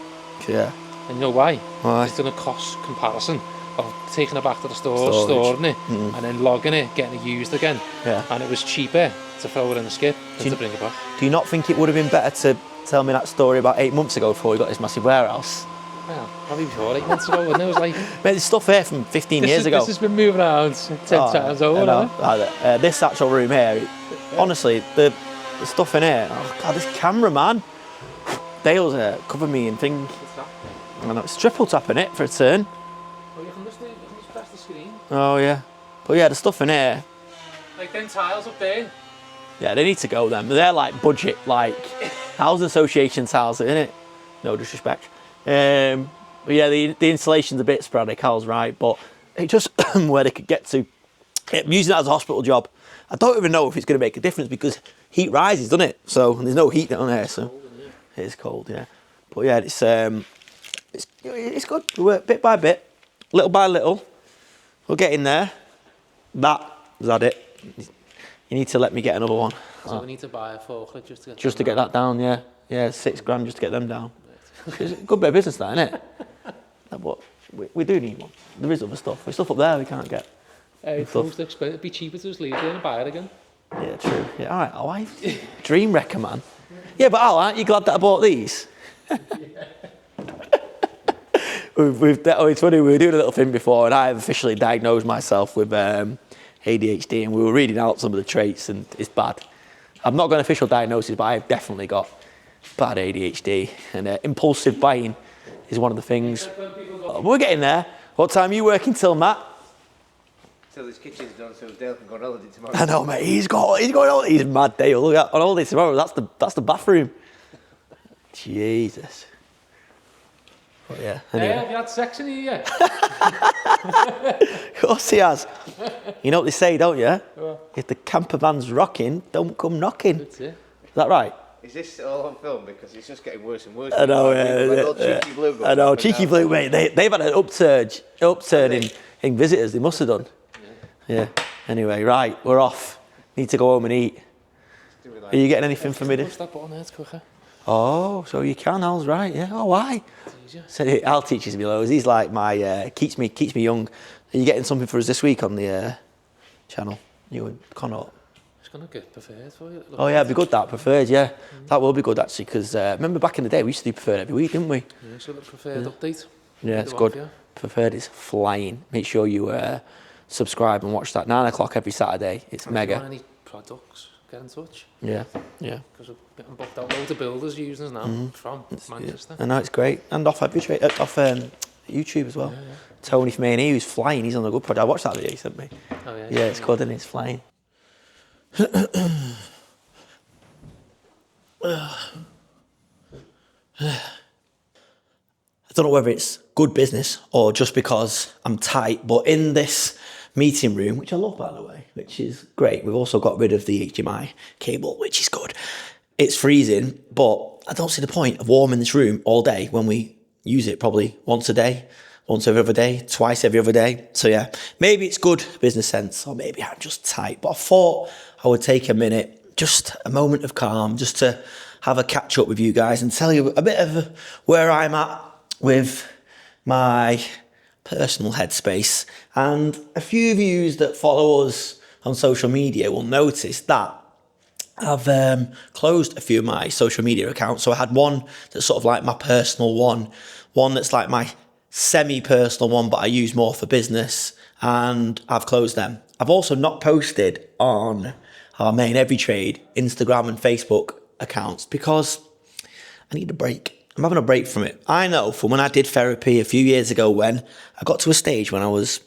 Yeah. And you know why? Why? It's done a cost comparison of taking it back to the store, storing it, and then logging it, getting it used again. Yeah. And it was cheaper to throw it in the skip than to bring it back. Do you not think it would have been better to tell me that story about 8 months ago before we got this massive warehouse? Well, probably before 8 months ago, wasn't it? It was like... Mate, there's stuff here from 15 years ago. This has been moving around 10 times over, hasn't it? This actual room here, honestly, the stuff in here, oh God, this camera, man. Dale's covered me in things. I know, it's triple tapping it for a turn. Well, you can just press the screen. Oh, yeah. But yeah, the stuff in here. Like them tiles up there. Yeah, they need to go then. They're like budget, like housing association tiles, isn't it? No disrespect. But yeah, the installation's a bit sporadic, Hal's right, but it's just where they could get to. I'm using that as a hospital job. I don't even know if it's going to make a difference because heat rises, doesn't it? So and there's no heat down there, so it is cold, yeah. But yeah, it's good. We work bit by bit, little by little. We'll get in there. Is that it? You need to let me get another one. So we need to buy a forklift just to get that down, yeah. Yeah, £6 just to get them down. It's a good bit of business, that, isn't it? But we do need one. There is other stuff. There's stuff up there we can't get. It's expensive. It'd be cheaper to just leave it and buy it again. Yeah, true. Yeah, all right. Oh, dream wrecker, man. Yeah, but Al, aren't you glad that I bought these? It's funny, we were doing a little thing before and I have officially diagnosed myself with ADHD and we were reading out some of the traits and it's bad. I've not got an official diagnosis, but I've definitely got bad ADHD and impulsive buying is one of the things. We're getting there. What time are you working till, Matt? Till this kitchen's done, so Dale can go on holiday tomorrow. I know, mate. He's going on. He's mad, Dale. Look at on holiday tomorrow. That's the bathroom. Jesus. But yeah. Anyway. Have you had sex in here yet? Of course he has. You know what they say, don't you? If the camper van's rocking, don't come knocking. That's it. Is that right? Is this all on film? Because it's just getting worse and worse. I know, Cheeky Blue. I know, Cheeky Blue, mate. They've had an upturn in visitors. They must have done. Yeah. Anyway, right, we're off. Need to go home and eat. Are you getting anything for me? Push that button there, it's quicker. Oh, so you can, Al's right, yeah. Oh, why? So Al teaches me loads. He's like my, keeps me young. Are you getting something for us this week on the channel? You and Connor? It's going to get preferred for you. Oh, yeah, it'd be good, that, preferred, yeah. That will be good, actually, because remember back in the day, we used to do preferred every week, didn't we? Yeah, so the preferred update. Yeah, it's good. Preferred is flying. Make sure you subscribe and watch that 9 o'clock every Saturday. It's mega. If you want any products, get in touch. Yeah. Because we're getting booked out loads of builders using us now from Manchester. I know, it's great. And off YouTube as well. Yeah. Tony from A&E, who's flying, he's on a good project. I watched that video he sent me. Oh, yeah. Yeah, it's good and it's flying. I don't know whether it's good business or just because I'm tight, but in this meeting room, which I love, by the way, which is great. We've also got rid of the HDMI cable, which is good. It's freezing, but I don't see the point of warming this room all day when we use it probably once a day, once every other day, twice every other day. So yeah, maybe it's good business sense or maybe I'm just tight, but I thought I would take a minute, just a moment of calm, just to have a catch up with you guys and tell you a bit of where I'm at with my personal headspace. And a few of you that follow us on social media will notice that I've closed a few of my social media accounts. So I had one that's sort of like my personal one that's like my semi-personal one, but I use more for business, and I've closed them. I've also not posted on our main Every Trade Instagram and Facebook accounts because I need a break. I'm having a break from it. I know from when I did therapy a few years ago, when I got to a stage when I was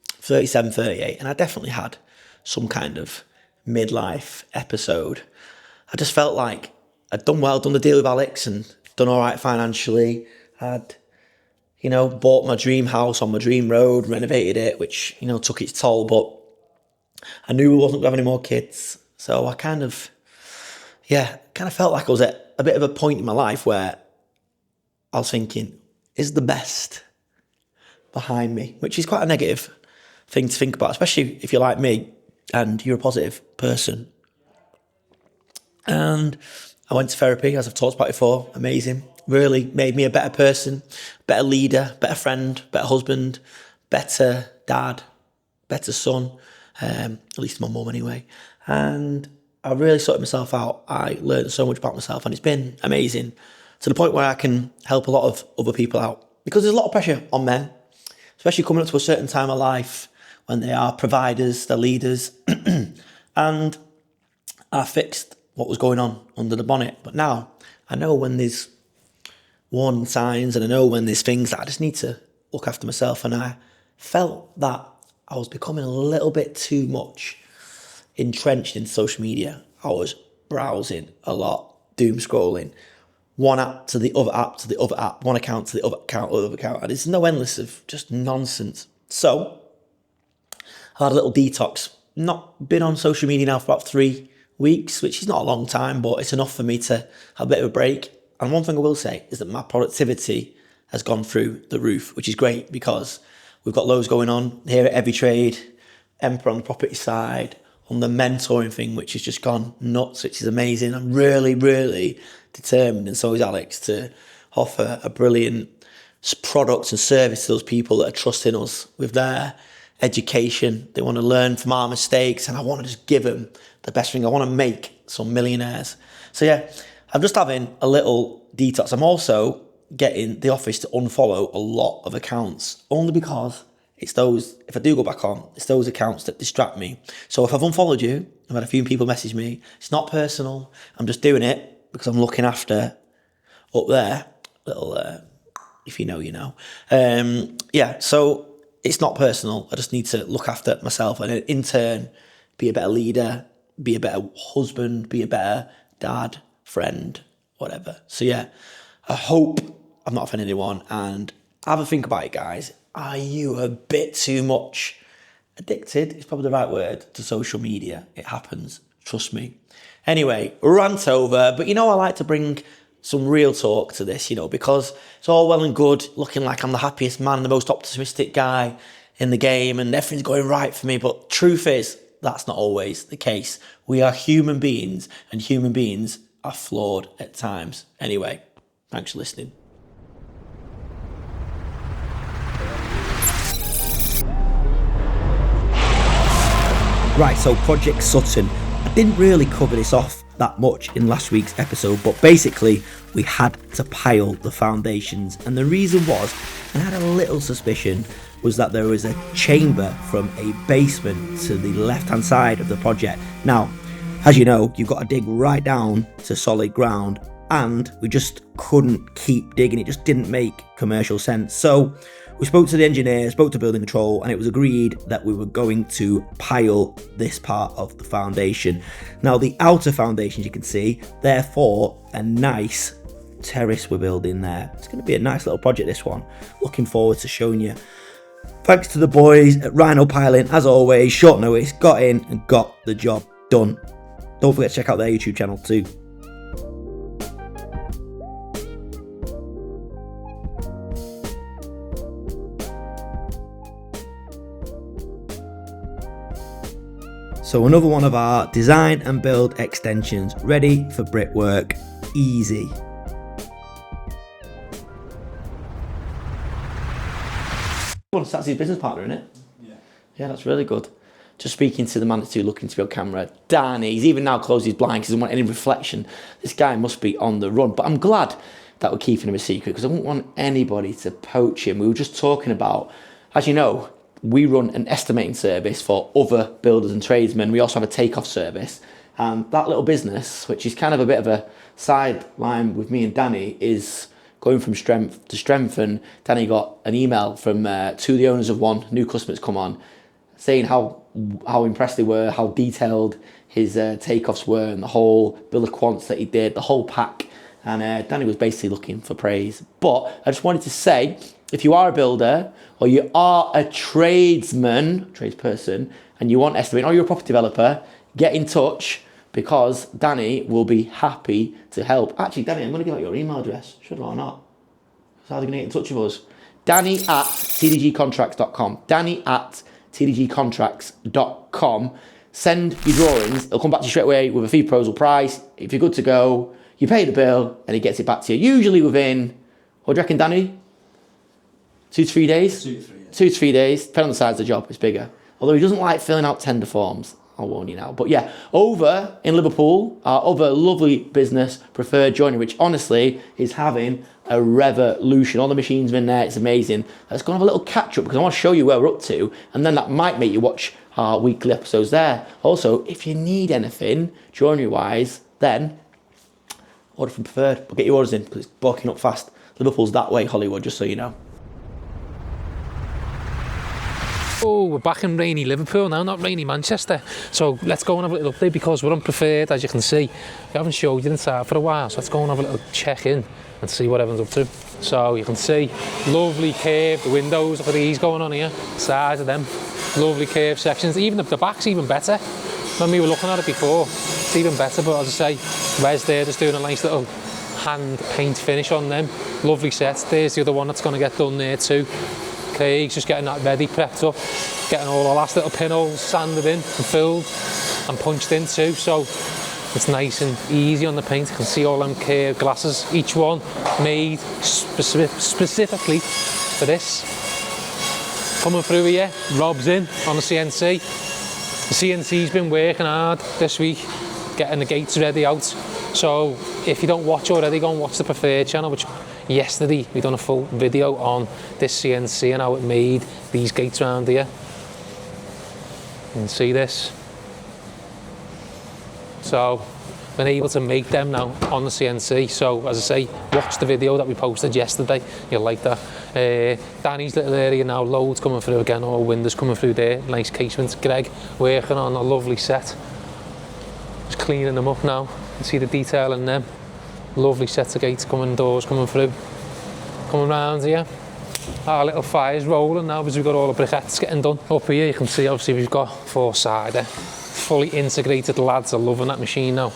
37, 38, and I definitely had some kind of midlife episode. I just felt like I'd done well, done the deal with Alex and done all right financially. I'd, bought my dream house on my dream road, renovated it, which, took its toll, but I knew we wasn't going to have any more kids. So I kind of felt like I was at a bit of a point in my life where I was thinking, is the best behind me? Which is quite a negative thing to think about, especially if you're like me and you're a positive person. And I went to therapy, as I've talked about before. Amazing. Really made me a better person, better leader, better friend, better husband, better dad, better son, at least my mum anyway. And I really sorted myself out. I learned so much about myself, and it's been amazing, to the point where I can help a lot of other people out. Because there's a lot of pressure on men, especially coming up to a certain time of life when they are providers, they're leaders. And I fixed what was going on under the bonnet. But now I know when there's warning signs, and I know when there's things that I just need to look after myself. And I felt that I was becoming a little bit too much entrenched in social media. I was browsing a lot, doom scrolling, one app to the other app to the other app, one account to the other account, and it's no endless of just nonsense. So I had a little detox. Not been on social media now for about 3 weeks, which is not a long time, but it's enough for me to have a bit of a break. And one thing I will say is that my productivity has gone through the roof, which is great because we've got loads going on here at Every Trade, Emperor on the property side, on the mentoring thing, which has just gone nuts, which is amazing. I'm really, really determined, and so is Alex, to offer a brilliant product and service to those people that are trusting us with their education. They want to learn from our mistakes, and I want to just give them the best thing. I want to make some millionaires. So yeah, I'm just having a little detox. I'm also getting the office to unfollow a lot of accounts, only because it's those, if I do go back on, it's those accounts that distract me. So if I've unfollowed you, I've had a few people message me, it's not personal, I'm just doing it because I'm looking after up there, little, if you know, you know. So it's not personal, I just need to look after myself and in turn, be a better leader, be a better husband, be a better dad, friend, whatever. So yeah, I hope I'm not offending anyone, and have a think about it, guys. Are you a bit too much addicted? It's probably the right word to social media. It happens, trust me. Anyway, rant over, but I like to bring some real talk to this, because it's all well and good looking like I'm the happiest man, the most optimistic guy in the game, and everything's going right for me. But truth is, that's not always the case. We are human beings, and human beings are flawed at times. Anyway, thanks for listening. Right, so Project Sutton. I didn't really cover this off that much in last week's episode, but basically we had to pile the foundations, and the reason was, and I had a little suspicion, was that there was a chamber from a basement to the left-hand side of the project. Now, as you know, you've got to dig right down to solid ground, and we just couldn't keep digging. It just didn't make commercial sense. So we spoke to the engineer, spoke to building control, and it was agreed that we were going to pile this part of the foundation. Now, the outer foundations, you can see, therefore a nice terrace we're building there. It's going to be a nice little project, this one. Looking forward to showing you. Thanks to the boys at Rhino Piling, as always, short notice, got in and got the job done. Don't forget to check out their YouTube channel too. So another one of our design and build extensions, ready for brickwork, easy. Well, that's his business partner, isn't it? Yeah. Yeah, that's really good. just speaking to the man that's looking to be on camera, Danny, he's even now closed his blind because he doesn't want any reflection. This guy must be on the run, but I'm glad that we're keeping him a secret because I wouldn't want anybody to poach him. We were just talking about, as you know, we run an estimating service for other builders and tradesmen. We also have a takeoff service. And that little business, which is kind of a bit of a sideline with me and Danny, is going from strength to strength. And Danny got an email from two of the owners of one, new customers come on, saying how impressed they were, how detailed his takeoffs were, and the whole bill of quants that he did, the whole pack. And Danny was basically looking for praise. But I just wanted to say, if you are a builder or you are a tradesperson, and you want estimating, or you're a property developer, get in touch because Danny will be happy to help. Actually, Danny, I'm going to give out your email address. Should I or not? So how are they going to get in touch with us? Danny@tdgcontracts.com. Danny@tdgcontracts.com. Send your drawings. It'll come back to you straight away with a fee proposal price. If you're good to go, you pay the bill and he gets it back to you. Usually within, what do you reckon, Danny? 2 to 3 days? 2 to 3 days. 2 to 3 days. Depending on the size of the job, it's bigger. Although he doesn't like filling out tender forms. I'll warn you now. But yeah, over in Liverpool, our other lovely business, Preferred Joinery, which honestly is having a revolution. All the machines are in there. It's amazing. Let's go and have a little catch up because I want to show you where we're up to. And then that might make you watch our weekly episodes there. Also, if you need anything joinery-wise, then order from Preferred. But get your orders in because it's booking up fast. Liverpool's that way, Hollywood, just so you know. Oh, we're back in rainy Liverpool now, not rainy Manchester. So let's go and have a little update because we're on Preferred, as you can see. We haven't showed you inside for a while, so let's go and have a little check in and see what everyone's up to. So you can see, lovely curved windows, look at these going on here, size of them. Lovely curved sections, even the back's even better. When we were looking at it before, it's even better, but as I say, Wes there just doing a nice little hand paint finish on them. Lovely set. There's the other one that's going to get done there too. Craig's just getting that ready, prepped up, getting all the last little pinholes sanded in and filled and punched in too, so it's nice and easy on the paint. You can see all them curved glasses, each one made specifically for this. Coming through here, Rob's in on the CNC. The CNC's been working hard this week, getting the gates ready out. So if you don't watch already, go and watch the Preferred channel, which yesterday we done a full video on this CNC and how it made these gates around here. You can see this. So been able to make them now on the CNC. So as I say, watch the video that we posted yesterday, you'll like that. Danny's little area now, loads coming through again, all windows coming through there, nice casements. Greg working on a lovely set, just cleaning them up now. You can see the detail in them. Lovely sets of gates coming, doors coming through. Coming round here, our little fire's rolling now because we've got all the briquettes getting done. Up here you can see obviously we've got 4-sider, fully integrated. Lads are loving that machine now.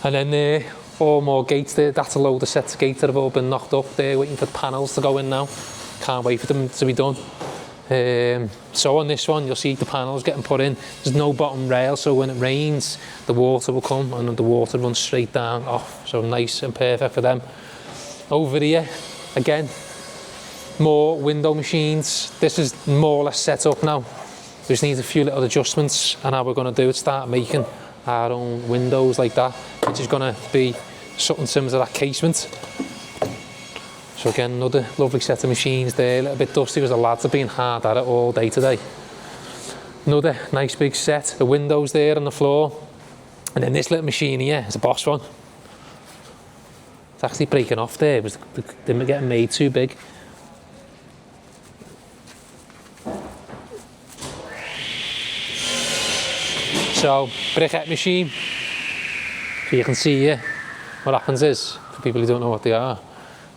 And then there, 4 more gates there. That's a load of sets of gates that have all been knocked up there, waiting for the panels to go in now. Can't wait for them to be done. So on this one, you'll see the panels getting put in. There's no bottom rail, so when it rains, the water will come and the water runs straight down off. So nice and perfect for them. Over here, again, more window machines. This is more or less set up now. We just need a few little adjustments, and how we're going to do it, start making our own windows like that, which is going to be something similar to that casement. So again, another lovely set of machines there, a little bit dusty because the lads have been hard at it all day today. Another nice big set, the windows there on the floor. And then this little machine here is a boss one. It's actually breaking off there, because they're getting made too big. So, briquette machine. So you can see here, what happens is, for people who don't know what they are,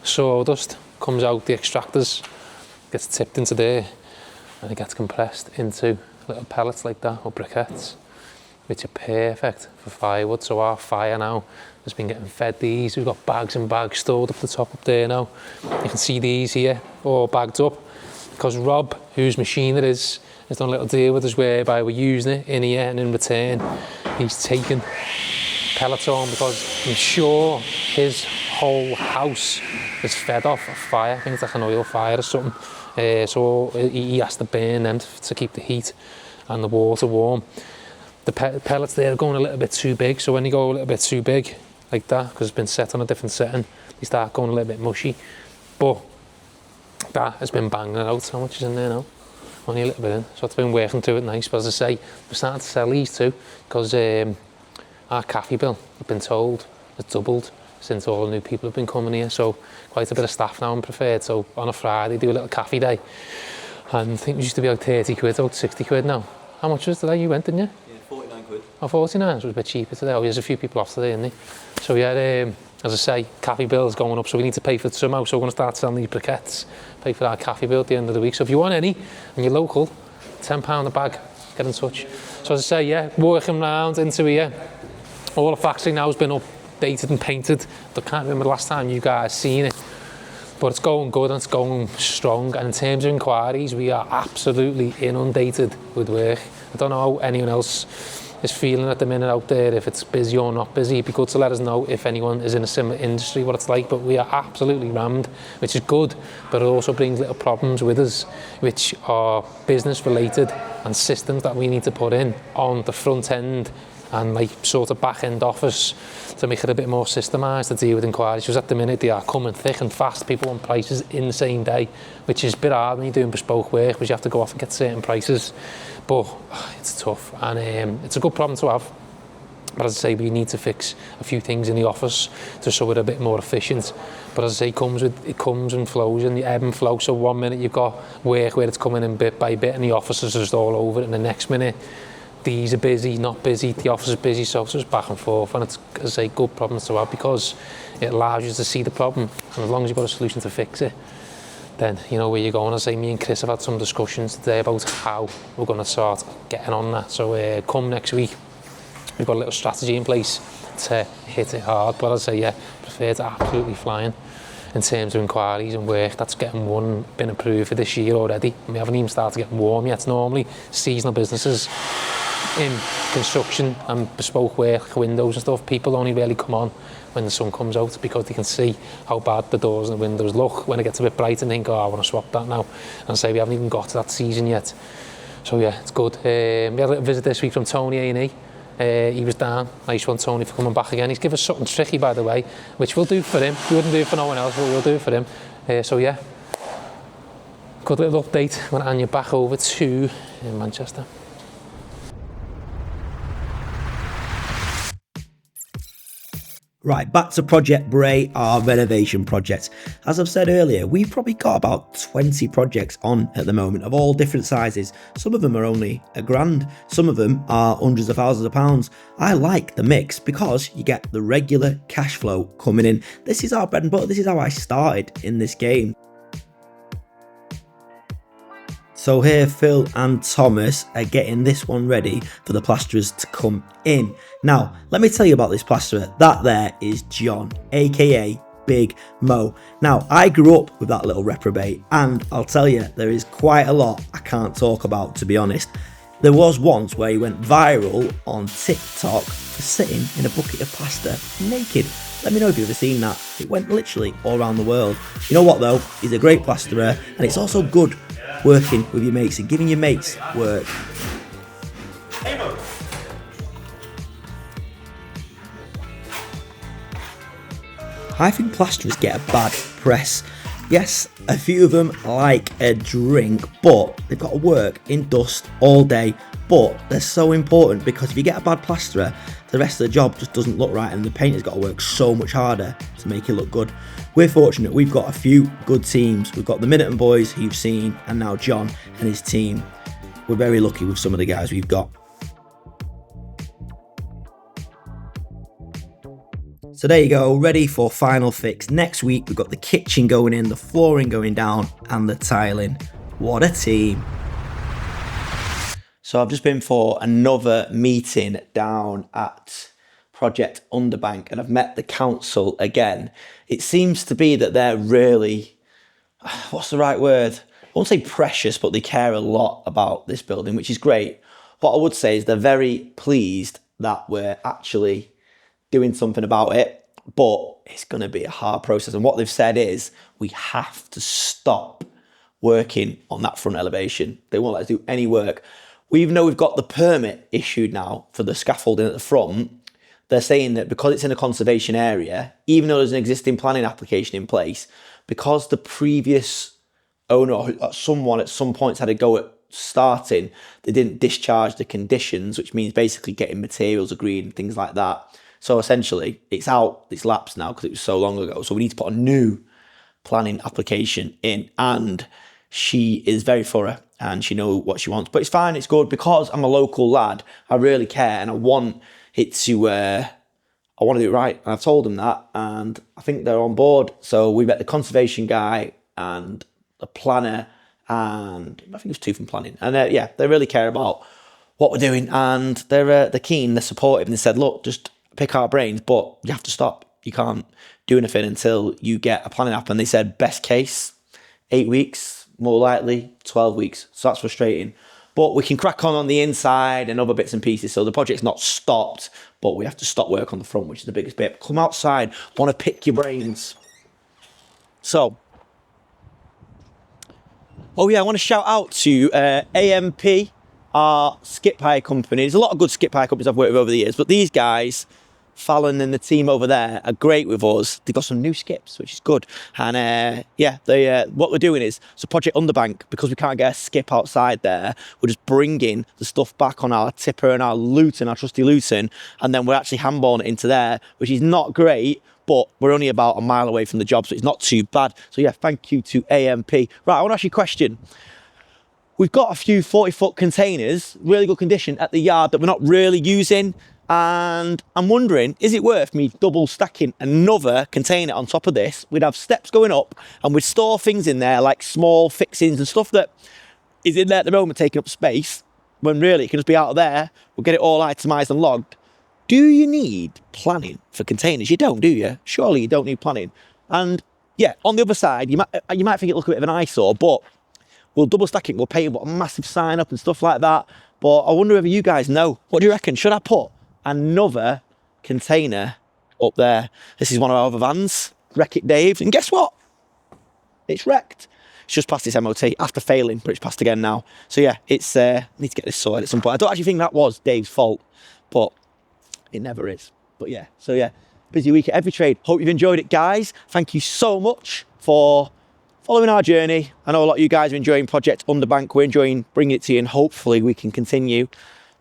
sawdust comes out the extractors, gets tipped into there, and it gets compressed into little pellets like that, or briquettes, which are perfect for firewood. So our fire now has been getting fed these. We've got bags and bags stored up the top up there now. You can see these here, all bagged up, because Rob, whose machine it is, has done a little deal with us whereby we're using it in here, and in return, he's taken pellets on, because I'm sure his whole house is fed off a fire. I think it's like an oil fire or something. So he has to burn them to keep the heat. and the walls are warm. The pellets there are going a little bit too big, so when you go a little bit too big like that, because it's been set on a different setting, they start going a little bit mushy. But that has been banging it out. How much is in there now? Only a little bit in, so it's been working to it nice. But as I say, we're starting to sell these too, because our cafe bill, I've been told, has doubled since all the new people have been coming here. So quite a bit of staff now in Preferred. So on a Friday, do a little cafe day. And I think it used to be like 30 quid, about 60 quid now. How much was today? You went, didn't you? Yeah, 49 quid. Oh, 49, so it was a bit cheaper today. Oh, there's a few people off today, isn't there? So yeah, as I say, cafe bill's going up, so we need to pay for it somehow. So we're going to start selling these briquettes, pay for our cafe bill at the end of the week. So if you want any, and you're local, £10 a bag, get in touch. So as I say, yeah, working round into here. All the factory now has been updated and painted. I can't remember the last time you guys seen it, but it's going good and it's going strong. And in terms of inquiries, we are absolutely inundated with work. I don't know how anyone else is feeling at the minute out there, if it's busy or not busy. It'd be good to let us know if anyone is in a similar industry, what it's like. But we are absolutely rammed, which is good, but it also brings little problems with us, which are business related and systems that we need to put in on the front end and like sort of back end office to make it a bit more systemised to deal with inquiries. Because at the minute they are coming thick and fast. People want prices in the same day, which is a bit hard when you're doing bespoke work, because you have to go off and get certain prices. But it's tough, and it's a good problem to have. But as I say, we need to fix a few things in the office just so we're a bit more efficient. But as I say, it comes and flows, and the ebb and flow. So one minute you've got work where it's coming in bit by bit and the office is just all over it, and the next minute these are busy, not busy, the office is busy, so it's just back and forth. And it's, as I say, good problems to have, because it allows you to see the problem, and as long as you've got a solution to fix it, then you know where you're going. As I say, me and Chris have had some discussions today about how we're going to start getting on that. So come next week, we've got a little strategy in place to hit it hard. But as I say, yeah, Preferred absolutely flying in terms of inquiries and work that's been approved for this year already. And we haven't even started getting warm yet. It's normally seasonal businesses in construction and bespoke work, windows and stuff. People only really come on when the sun comes out, because they can see how bad the doors and the windows look when it gets a bit bright, and think, oh, I want to swap that now. And say we haven't even got to that season yet. So yeah, it's good. We had a little visit this week from Tony A&E. He was down. Nice one, Tony, for coming back again. He's given us something tricky, by the way, which we'll do for him. We wouldn't do it for no one else, but we'll do it for him. So yeah, good little update. I'm going to hand you back over to Manchester. Right, back to Project Bray, our renovation project. As I've said earlier, we've probably got about 20 projects on at the moment of all different sizes. Some of them are only £1,000, some of them are hundreds of thousands of pounds. I like the mix because you get the regular cash flow coming in. This is our bread and butter, this is how I started in this game. So here, Phil and Thomas are getting this one ready for the plasterers to come in. Now, let me tell you about this plasterer. That there is John, aka Big Mo. Now, I grew up with that little reprobate, and I'll tell you, there is quite a lot I can't talk about, to be honest. There was once where he went viral on TikTok for sitting in a bucket of plaster naked. Let me know if you've ever seen that. It went literally all around the world. You know what though? He's a great plasterer, and it's also good working with your mates and giving your mates work. I think plasterers get a bad press. Yes, a few of them like a drink, but they've got to work in dust all day. But they're so important, because if you get a bad plasterer, the rest of the job just doesn't look right, and the painter's got to work so much harder to make it look good. We're fortunate, we've got a few good teams. We've got the Minuteman boys who you've seen, and now John and his team. We're very lucky with some of the guys we've got. So there you go, ready for final fix. Next week we've got the kitchen going in, the flooring going down, and the tiling. What a team. So I've just been for another meeting down at Project Underbank, and I've met the council again. It seems to be that they're really, what's the right word? I won't say precious, but they care a lot about this building, which is great. What I would say is they're very pleased that we're actually doing something about it, but it's going to be a hard process. And what they've said is we have to stop working on that front elevation. They won't let us do any work. even though we've got the permit issued now for the scaffolding at the front, they're saying that because it's in a conservation area, even though there's an existing planning application in place, because the previous owner or someone at some points had a go at starting, they didn't discharge the conditions, which means basically getting materials agreed and things like that. So essentially, it's out, it's lapsed now because it was so long ago. So we need to put a new planning application in, and she is very thorough and she knows what she wants. But it's fine, it's good, because I'm a local lad. I really care and I want it to, I want to do it right. And I've told them that, and I think they're on board. So we met the conservation guy and the planner, and I think it was two from planning. And yeah, they really care about what we're doing, and they're keen, they're supportive, and they said, look, just pick our brains, but you have to stop. You can't do anything until you get a planning app. And they said best case 8 weeks, more likely 12 weeks. So that's frustrating, but we can crack on the inside and other bits and pieces. So the project's not stopped, but we have to stop work on the front, which is the biggest bit. Come outside, want to pick your brains. So, oh yeah, I want to shout out to AMP, our skip hire company. There's a lot of good skip hire companies I've worked with over the years, but these guys, Fallon and the team over there, are great with us. They've got some new skips, which is good. And yeah, they what we're doing is, so Project Underbank, because we can't get a skip outside there, we're just bringing the stuff back on our tipper and our Luton, our trusty Luton, and then we're actually handballing it into there, which is not great, but we're only about a mile away from the job, so it's not too bad. So yeah, thank you to AMP. Right, I want to ask you a question. We've got a few 40-foot containers, really good condition, at the yard that we're not really using. And I'm wondering, is it worth me double stacking another container on top of this? We'd have steps going up and we'd store things in there like small fixings and stuff that is in there at the moment taking up space, when really it can just be out of there. We'll get it all itemised and logged. Do you need planning for containers? You don't, do you? Surely you don't need planning. And yeah, on the other side, you might think it look a bit of an eyesore, but we'll double stack it. We'll pay a massive sign up and stuff like that. But I wonder whether you guys know. What do you reckon? Should I put another container up there? This is one of our other vans, Wreck It Dave, and guess what? It's wrecked. It's just passed its MOT after failing, but it's passed again now. So yeah, it's I need to get this sorted at some point. I don't actually think that was Dave's fault, but it never is. But yeah, so yeah, busy week at Every Trade. Hope you've enjoyed it, guys. Thank you so much for following our journey. I know a lot of you guys are enjoying Project Underbank. We're enjoying bringing it to you, and hopefully we can continue.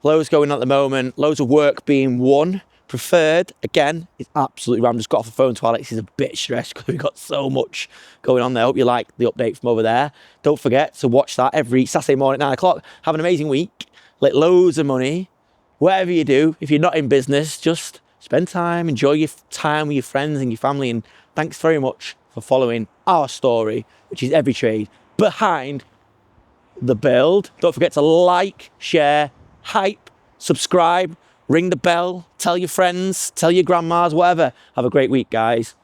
Loads going on at the moment, loads of work being won. Preferred, again, is absolutely rammed. Just got off the phone to Alex. He's a bit stressed because we've got so much going on there. Hope you like the update from over there. Don't forget to watch that every Saturday morning at 9 o'clock. Have an amazing week. Make loads of money. Whatever you do, if you're not in business, just spend time, enjoy your time with your friends and your family. And thanks very much for following our story, which is Every Trade behind the build. Don't forget to like, share, hype, subscribe, ring the bell, tell your friends, tell your grandmas, whatever. Have a great week, guys.